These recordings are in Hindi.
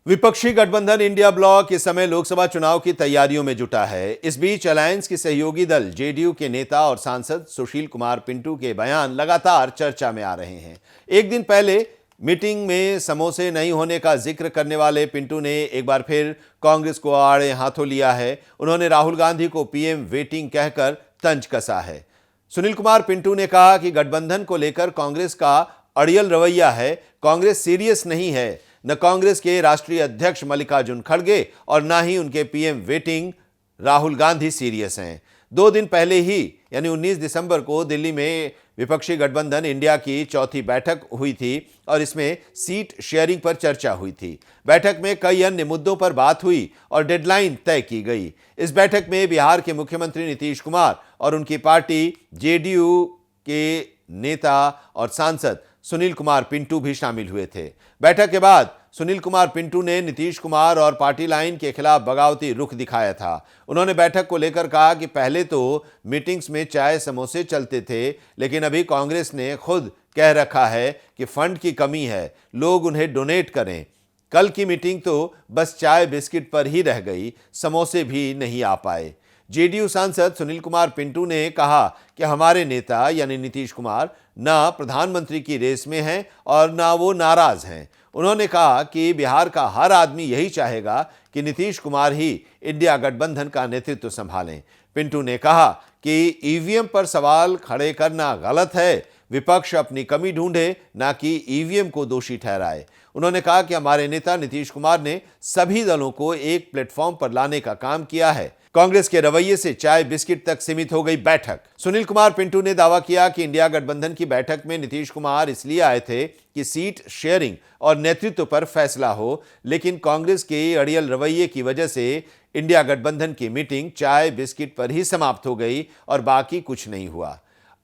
विपक्षी गठबंधन इंडिया ब्लॉक इस समय लोकसभा चुनाव की तैयारियों में जुटा है। इस बीच अलायंस की सहयोगी दल जेडीयू के नेता और सांसद सुशील कुमार पिंटू के बयान लगातार चर्चा में आ रहे हैं। एक दिन पहले मीटिंग में समोसे नहीं होने का जिक्र करने वाले पिंटू ने एक बार फिर कांग्रेस को आड़े हाथों लिया है। उन्होंने राहुल गांधी को पीएम वेटिंग कहकर तंज कसा है। सुनील कुमार पिंटू ने कहा कि गठबंधन को लेकर कांग्रेस का अड़ियल रवैया है। कांग्रेस सीरियस नहीं है। न कांग्रेस के राष्ट्रीय अध्यक्ष मल्लिकार्जुन खड़गे और न ही उनके PM waiting Rahul Gandhi serious हैं। 2 दिन पहले ही यानी 19 दिसंबर को दिल्ली में विपक्षी गठबंधन इंडिया की चौथी बैठक हुई थी और इसमें सीट शेयरिंग पर चर्चा हुई थी। बैठक में कई अन्य मुद्दों पर बात हुई और डेडलाइन तय की गई। इस बैठक में बिहार के मुख्यमंत्री नीतीश कुमार और उनकी पार्टी जेडीयू के नेता और सांसद सुनील कुमार पिंटू भी शामिल हुए थे। बैठक के बाद सुनील कुमार पिंटू ने नीतीश कुमार और पार्टी लाइन के खिलाफ बगावती रुख दिखाया था। उन्होंने बैठक को लेकर कहा कि पहले तो मीटिंग्स में चाय समोसे चलते थे, लेकिन अभी कांग्रेस ने खुद कह रखा है कि फंड की कमी है, लोग उन्हें डोनेट करें। कल की मीटिंग तो बस चाय बिस्किट पर ही रह गई, समोसे भी नहीं आ पाए। जेडीयू सांसद सुनील कुमार पिंटू ने कहा कि हमारे नेता यानी नीतीश कुमार न प्रधानमंत्री की रेस में हैं और न वो नाराज हैं। उन्होंने कहा कि बिहार का हर आदमी यही चाहेगा कि नीतीश कुमार ही इंडिया गठबंधन का नेतृत्व संभालें। पिंटू ने कहा कि ईवीएम पर सवाल खड़े करना गलत है। विपक्ष अपनी कमी ढूंढे, ना कि ईवीएम को दोषी ठहराए। उन्होंने कहा कि हमारे नेता नीतीश कुमार ने सभी दलों को एक प्लेटफॉर्म पर लाने का काम किया है। कांग्रेस के रवैये से चाय बिस्किट तक सीमित हो गई बैठक। सुनील कुमार पिंटू ने दावा किया कि इंडिया गठबंधन की बैठक में नीतीश कुमार इसलिए आए थे कि सीट शेयरिंग और नेतृत्व पर फैसला हो, लेकिन कांग्रेस के अड़ियल रवैये की वजह से इंडिया गठबंधन की मीटिंग चाय बिस्किट पर ही समाप्त हो गई और बाकी कुछ नहीं हुआ।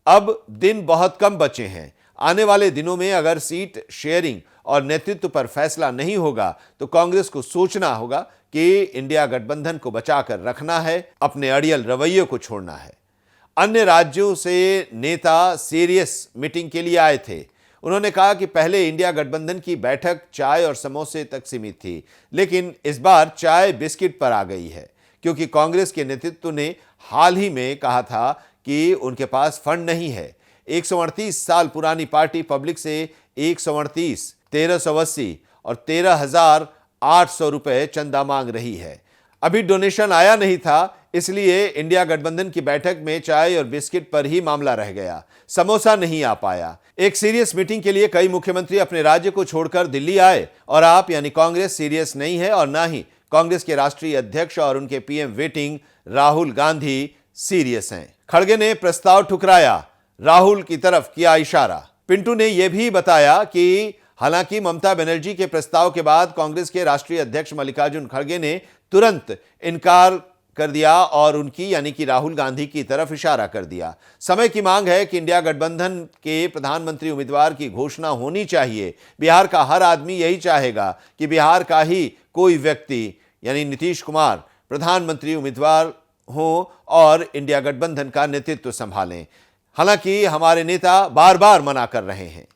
अब दिन बहुत कम बचे हैं। आने वाले दिनों में अगर सीट शेयरिंग और नेतृत्व पर फैसला नहीं होगा तो कांग्रेस को सोचना होगा कि इंडिया गठबंधन को बचाकर रखना है, अपने अड़ियल रवैये को छोड़ना है। अन्य राज्यों से नेता सीरियस मीटिंग के लिए आए थे। उन्होंने कहा कि पहले इंडिया गठबंधन की बैठक चाय और समोसे तक सीमित थी, लेकिन इस बार चाय बिस्किट पर आ गई है, क्योंकि कांग्रेस के नेतृत्व ने हाल ही में कहा था कि उनके पास फंड नहीं है। 138 साल पुरानी पार्टी पब्लिक से 138, 1380 और 13,800 रुपए चंदा मांग रही है। अभी डोनेशन आया नहीं था, इसलिए इंडिया गठबंधन की बैठक में चाय और बिस्किट पर ही मामला रह गया, समोसा नहीं आ पाया। एक सीरियस मीटिंग के लिए कई मुख्यमंत्री अपने राज्य को छोड़कर दिल्ली आए और आप यानी कांग्रेस सीरियस नहीं है और ना ही कांग्रेस के राष्ट्रीय अध्यक्ष और उनके PM waiting Rahul Gandhi serious हैं। खड़गे ने प्रस्ताव ठुकराया, राहुल की तरफ किया इशारा। पिंटू ने यह भी बताया कि हालांकि ममता बनर्जी के प्रस्ताव के बाद कांग्रेस के राष्ट्रीय अध्यक्ष मल्लिकार्जुन खड़गे ने तुरंत इनकार कर दिया और उनकी यानी कि राहुल गांधी की तरफ इशारा कर दिया। समय की मांग है कि इंडिया गठबंधन के प्रधानमंत्री उम्मीदवार की घोषणा होनी चाहिए। बिहार का हर आदमी यही चाहेगा कि बिहार का ही कोई व्यक्ति यानी नीतीश कुमार प्रधानमंत्री उम्मीदवार हो और इंडिया गठबंधन का नेतृत्व संभालें। हालांकि हमारे नेता बार बार मना कर रहे हैं।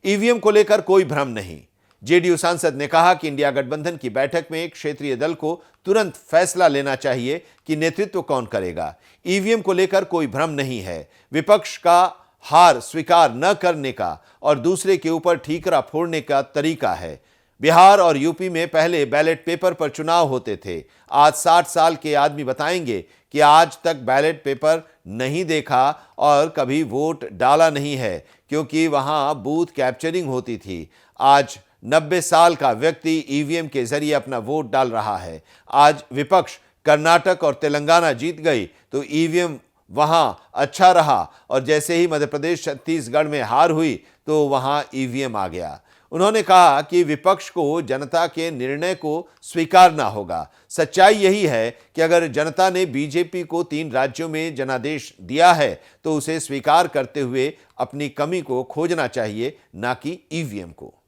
ईवीएम को लेकर कोई भ्रम नहीं। जेडीयू सांसद ने कहा कि इंडिया गठबंधन की बैठक में एक क्षेत्रीय दल को तुरंत फैसला लेना चाहिए कि नेतृत्व कौन करेगा। ईवीएम को लेकर कोई भ्रम नहीं है। विपक्ष का हार स्वीकार न करने का और दूसरे के ऊपर ठीकरा फोड़ने का तरीका है। बिहार और यूपी में पहले बैलेट पेपर पर चुनाव होते थे। आज 60 साल के आदमी बताएंगे कि आज तक बैलेट पेपर नहीं देखा और कभी वोट डाला नहीं है, क्योंकि वहां बूथ कैप्चरिंग होती थी। आज 90 साल का व्यक्ति ईवीएम के जरिए अपना वोट डाल रहा है। आज विपक्ष कर्नाटक और तेलंगाना जीत गई तो ईवीएम वहां अच्छा रहा और जैसे ही मध्य प्रदेश छत्तीसगढ़ में हार हुई तो वहां ईवीएम आ गया। उन्होंने कहा कि विपक्ष को जनता के निर्णय को स्वीकारना होगा। सच्चाई यही है कि अगर जनता ने बीजेपी को 3 राज्यों में जनादेश दिया है तो उसे स्वीकार करते हुए अपनी कमी को खोजना चाहिए, ना कि ईवीएम को।